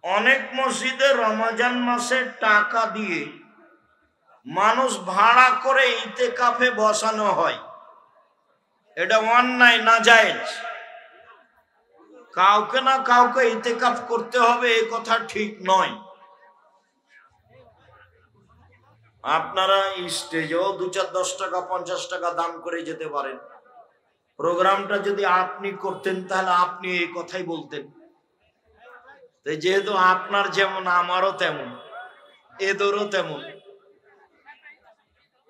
অনেক মসজিদে রমজান মাসে টাকা দিয়ে মানুষ ভাড়া করে ইতেকাফে বসানো হয়। এটা অন্যায়, নাজায়েজ। কাউকে না কাউকে ইতেকাফ করতে হবে, এই কথা ঠিক নয়। আপনারা স্টেজেও 2-4 10 টাকা 50 টাকা দান করে যেতে পারেন। প্রোগ্রামটা যদি আপনি করতেন তাহলে আপনি এই কথাই বলতেন। যেহেতু আপনার যেমন আমারও তেমন, এদেরও তেমন,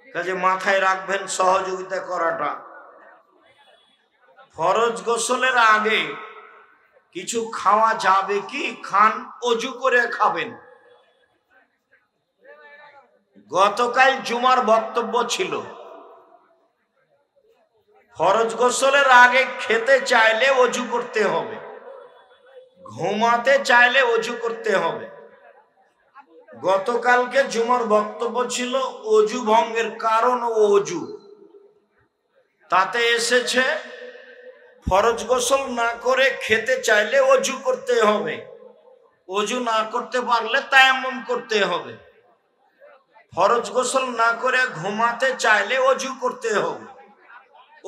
কাজে মাথায় রাখবেন সহযোগিতা করাটা। ফরজ গোসলের আগে কিছু খাওয়া যাবে কি? খান, অজু করে খাবেন। গতকাল জুমার বক্তব্য ছিল, ফরজ গোসলের আগে খেতে চাইলে অজু করতে হবে, ঘুমাতে চাইলে অজু করতে হবে। গতকালকে জুমার বক্তব্য ছিল অজু ভঙ্গের কারণ ও অজু। তাতে এসেছে ফরজ গোসল না করে খেতে চাইলে অজু করতে হবে, অজু না করতে পারলে তায়াম্মুম করতে হবে। ফরজ গোসল না করে ঘুমাতে চাইলে অজু করতে হবে,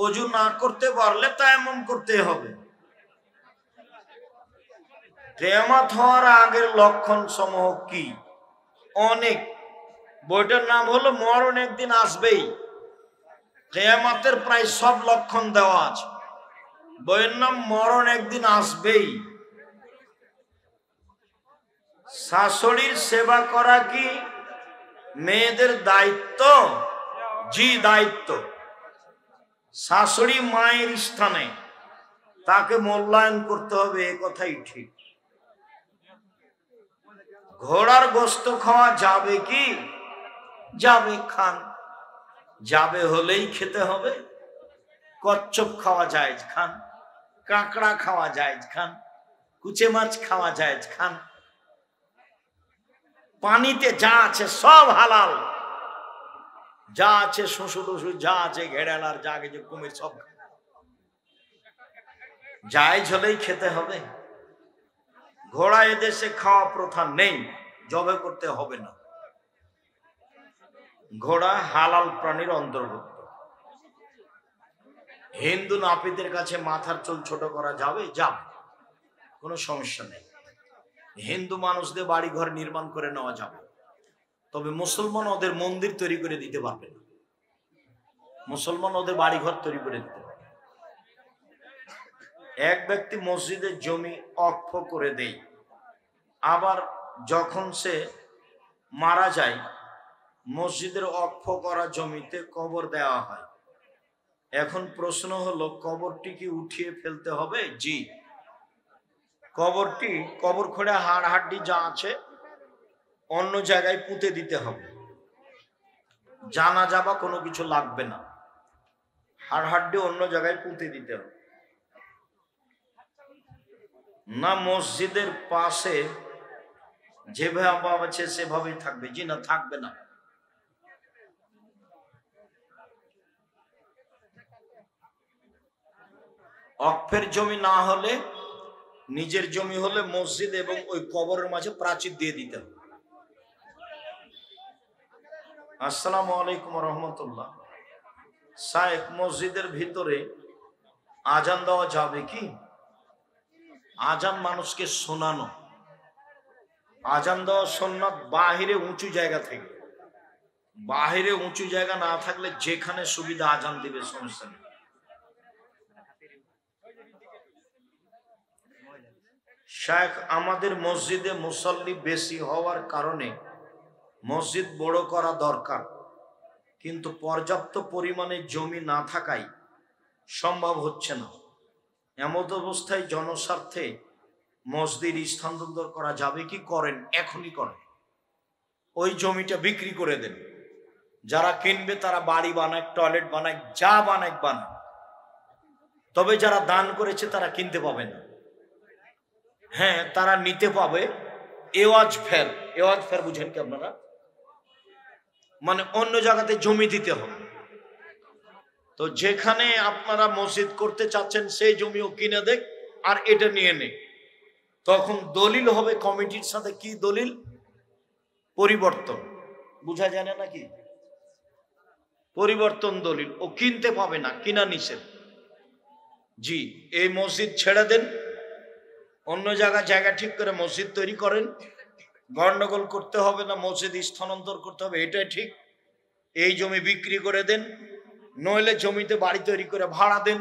অজু না করতে পারলে তায়াম্মুম করতে হবে। কিয়ামত হওয়ার আগের লক্ষণ সমূহ কি? অনেক। বইটার নাম হলো মরণ একদিন আসবেই। কিয়ামতের প্রায় সব লক্ষণ দেওয়া আছে। বইয়ের নাম মরণ একদিন আসবেই। শাশুড়ির সেবা করা কি মেয়েদের দায়িত্ব? জি, দায়িত্ব। শাশুড়ি মায়ের স্থানে, তাকে মূল্যায়ন করতে হবে, এ কথাই ঠিক। ঘোড়ার গোশত খাওয়া যাবে কি? যাবে, খান। যাবে হলেই খেতে হবে। কচ্ছপ খাওয়া জায়েজ, খান। কাঁকড়া খাওয়া জায়েজ, খান। কুচে মাছ খাওয়া জায়েজ, খান। পানিতে যা আছে সব হালাল, যা আছে শোষু টসু, যা আছে ঘেড়ালার, যা আছে কুমির, সব জায়েজ হলেই খেতে হবে। ঘোড়া এদেশে খাওয়া প্রথা নেই, জবে করতে হবে না। ঘোড়া হালাল প্রাণীর অন্তর্ভুক্ত। হিন্দু নাপিতের কাছে মাথার চুল ছোট করা যাবে? যাবে, কোনো সমস্যা নেই। হিন্দু মানুষদের বাড়ি ঘর নির্মাণ করে নেওয়া যাবে, তবে মুসলমান ওদের মন্দির তৈরি করে দিতে পারবে না। মুসলমান ওদের বাড়ি ঘর তৈরি করে দিতে পারবে। এক ব্যক্তি মসজিদের জমি অক্ষ করে দেয়, আবার যখন সে মারা যায় মসজিদের অক্ষ করা জমিতে কবর দেওয়া হয়। এখন প্রশ্ন হলো, কবরটি কি উঠিয়ে ফেলতে হবে? জি, কবরটি, কবর খোঁড়ে হাড় হাড্ডি যা আছে অন্য জায়গায় পুঁতে দিতে হবে। জানাজা বা কোনো কিছু লাগবে না, হাড় হাড্ডি অন্য জায়গায় পুঁতে দিতে হবে। না মসজিদের পাশে যেভাবে আছে সেভাবেই থাকবে? জি না, থাকবে না। অক্ফের জমি না হলে, নিজের জমি হলে মসজিদ এবং ওই কবরের মাঝে প্রাচীর দিয়ে দিতে হবে। আসসালামু আলাইকুম রহমতুল্লাহ। শায়েখ, মসজিদের ভিতরে আজান দেওয়া যাবে কি? আজান মানুষকে শোনানো, আজান দেওয়া সুন্নাত বাহিরে উঁচু জায়গা থেকে। বাহিরে উঁচু জায়গা না থাকলে যেখানে সুবিধা আজান দিবে, সমস্যা নেই। শায়েখ, আমাদের মসজিদে মুসল্লি বেশি হওয়ার কারণে মসজিদ বড় করা দরকার, কিন্তু পর্যাপ্ত পরিমাণে জমি না থাকায় সম্ভব হচ্ছে না। এমত অবস্থায় জনস্বার্থে মসজিদ স্থানান্তর করা যাবে কি? করেন, এখনই করেন। ওই জমিটা বিক্রি করে দেন। যারা কিনবে তারা বাড়ি বানায়, টয়লেট বানায়, যা বানায় বানায়। তবে যারা দান করেছে তারা কিনতে পাবে না। হ্যাঁ, তারা নিতে পাবে এওয়াজ ফের। এওয়াজ ফের বুঝেন কি আপনারা? মানে অন্য জায়গাতে জমি দিতে হবে। তো যেখানে আপনারা মসজিদ করতে চাচ্ছেন সেই জমিও কিনে দেখ, আর এটা নিয়ে নে। তখন দলিল হবে কমিটির সাথে। কি দলিল? পরিবর্তন। বুঝা যায় না নাকি? পরিবর্তন দলিল। ও কিনতে পাবে না, কিনা নিষেধ। জি, এই মসজিদ ছেড়ে দেন, অন্য জায়গায় জায়গা ঠিক করে মসজিদ তৈরি করেন, গন্ডগোল করতে হবে না, মসজিদ স্থানান্তর করতে হবে, এটাই ঠিক। এই জমি বিক্রি করে দেন, নইলে জমিতে বাড়ি তৈরি করে ভাড়া দেন।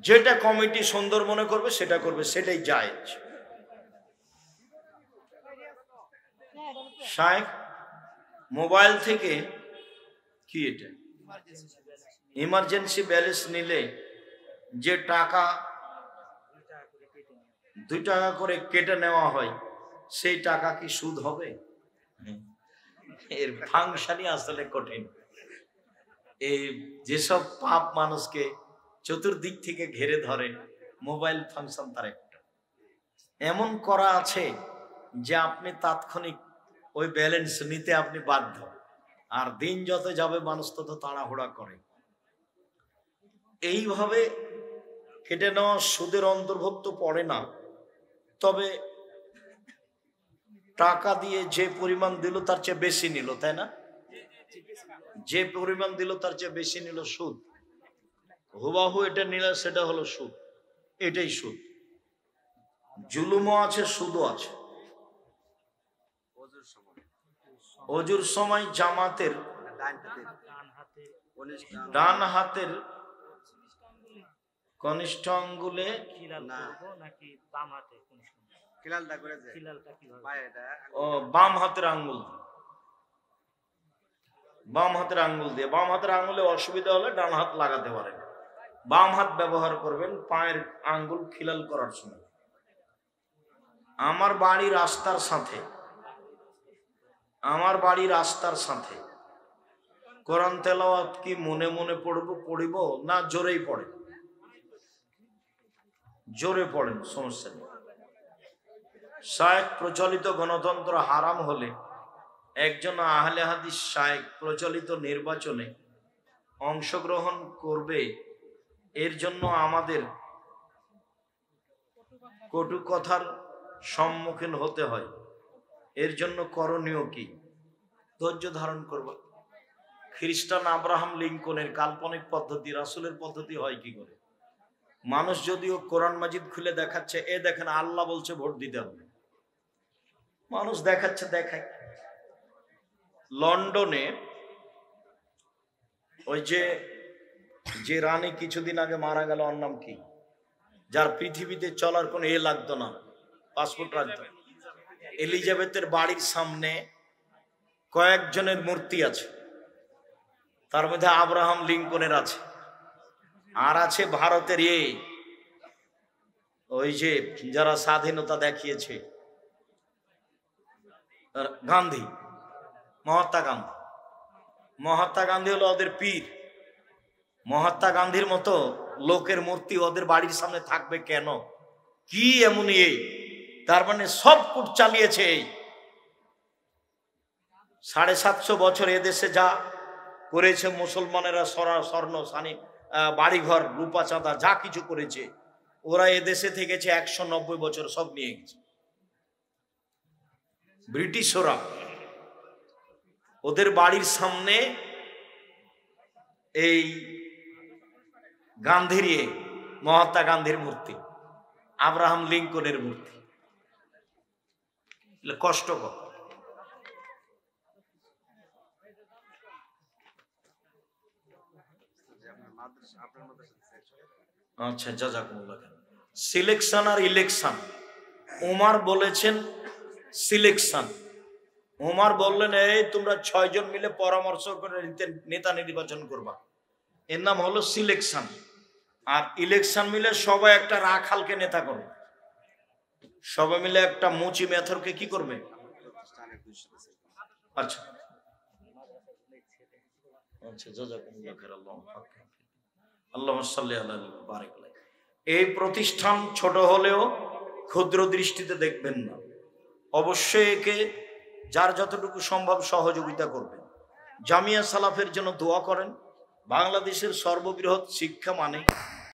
যেটা কমিটি সুন্দর মনে করবে সেটা করবে, সেটাই জায়েজ। শায়েখ, মোবাইল থেকে কি এটা ইমার্জেন্সি ব্যালেন্স নিলে যে টাকা 2 টাকা করে কেটে নেওয়া হয়, সেই টাকা কি সুদ হবে? এর ফাংশনই আসলে কঠিন। এই যেসব পাপ মানুষকে চতুর্দিক থেকে ঘিরে ধরে, মোবাইল ফাংশন তার একটা এমন করা আছে যে আপনি তাৎক্ষণিক ওই ব্যালেন্স নিতে আপনি বাধ্য। আর দিন যত যাবে মানুষ তত তাড়াহুড়া করে। এইভাবে কেটে নেওয়া সুদের অন্তর্ভুক্ত পড়ে না। তবে টাকা দিয়ে যে পরিমাণ দিল তার চেয়ে বেশি নিল, তাই না? যে পরিমাণ দিল তার চেয়ে বেশি নিল, সুদ। হুবাহু এটা নিলে সেটা হলো সুদ, এটাই সুদ। জুলুমও আছে, সুদও আছে। অজুর সময় জামাতের ডান হাতের কনিষ্ঠ আঙ্গুলে বাম হাতের আঙ্গুল, বাম হাতের আঙ্গুল দিয়ে। বাম হাতের আঙ্গুলে অসুবিধা হলে ডান হাত লাগাতে পারেন। বাম হাত ব্যবহার করবেন পায়ের আঙ্গুল খিলাল করার সময়। আমার বাড়ি রাস্তার সাথে, আমার বাড়ি রাস্তার সাথে কোরআন তেলাওয়াত কি মনে মনে পড়িব না জোরেই পড়ে? জোরে পড়েন, সমস্যা নেই। শায়েখ, প্রচলিত গণতন্ত্র হারাম হলে একজন আহলে হাদিস শায়েখ প্রচলিত নির্বাচনে অংশগ্রহণ করবে, এর জন্য আমাদের কটু কথার সম্মুখীন হতে হয়। এর জন্য করণীয় কি? ধৈর্য ধারণ করবা। খ্রিস্টান আব্রাহাম লিঙ্কনের কাল্পনিক পদ্ধতি রাসূলের পদ্ধতি হয় কি করে? মানুষ যদিও কোরআন মাজিদ খুলে দেখাচ্ছে, এ দেখেন আল্লাহ বলছে ভোট দিতে হবে, মানুষ দেখাচ্ছে, দেখায়। লন্ডনে ওই যে রানী কিছুদিন আগে মারা গেল, ওর নাম কি, যার পৃথিবীতে চলার কোনো লাগতো না, পাসপোর্ট রাখতো, এলিজাবেথের বাড়ির সামনে কয়েকজনের মূর্তি আছে। তার মধ্যে আব্রাহাম লিঙ্কনের আছে, আর আছে ভারতের ওই যে যারা স্বাধীনতা দেখিয়েছে, গান্ধী, মহাত্মা গান্ধী। মহাত্মা গান্ধী হলো ওদের পীর। মহাত্মা গান্ধীর মতো লোকের মূর্তি ওদের বাড়ির সামনে থাকবে কেন? কি এমন তার মানে সব কুট চালিয়েছে এই 750 বছর এদেশে যা করেছে মুসলমানেরা, স্বর্ণ সানি বাড়িঘর রূপা চাঁদা যা কিছু করেছে, ওরা এদেশে থেকেছে 190 বছর, সব নিয়ে গেছে ব্রিটিশরা। ওদের বাড়ির সামনে এই গান্ধীর মহাত্মা গান্ধীর মূর্তি, আব্রাহাম লিঙ্কনের মূর্তি, কষ্টকর। আচ্ছা, জাযাকুমুল্লাহ। সিলেকশন আর ইলেকশন, ওমর বলেছেন সিলেকশন। ওমর বললেন, এই তোমরা 6 জন মিলে পরামর্শ করে নেতা নির্বাচন করবা, এর নাম হলো সিলেকশন। আর ইলেকশন মিলে সবাই একটা রাখালকে নেতা করবে, সবাই মিলে একটা মুচি মেথরকে কি করবে? আচ্ছা আচ্ছা, জাযাকুমুল্লাহ খাইর, আল্লাহুম্মা সাল্লি আলা বারিক আলাইহি। এই প্রতিষ্ঠান ছোট হলেও ক্ষুদ্র দৃষ্টিতে দেখবেন না, অবশ্যই একে যার যতটুকু সম্ভব সহযোগিতা করবেন। জামিয়া সালাফের জন্য দোয়া করেন। বাংলাদেশের সর্ববৃহৎ শিক্ষা মানে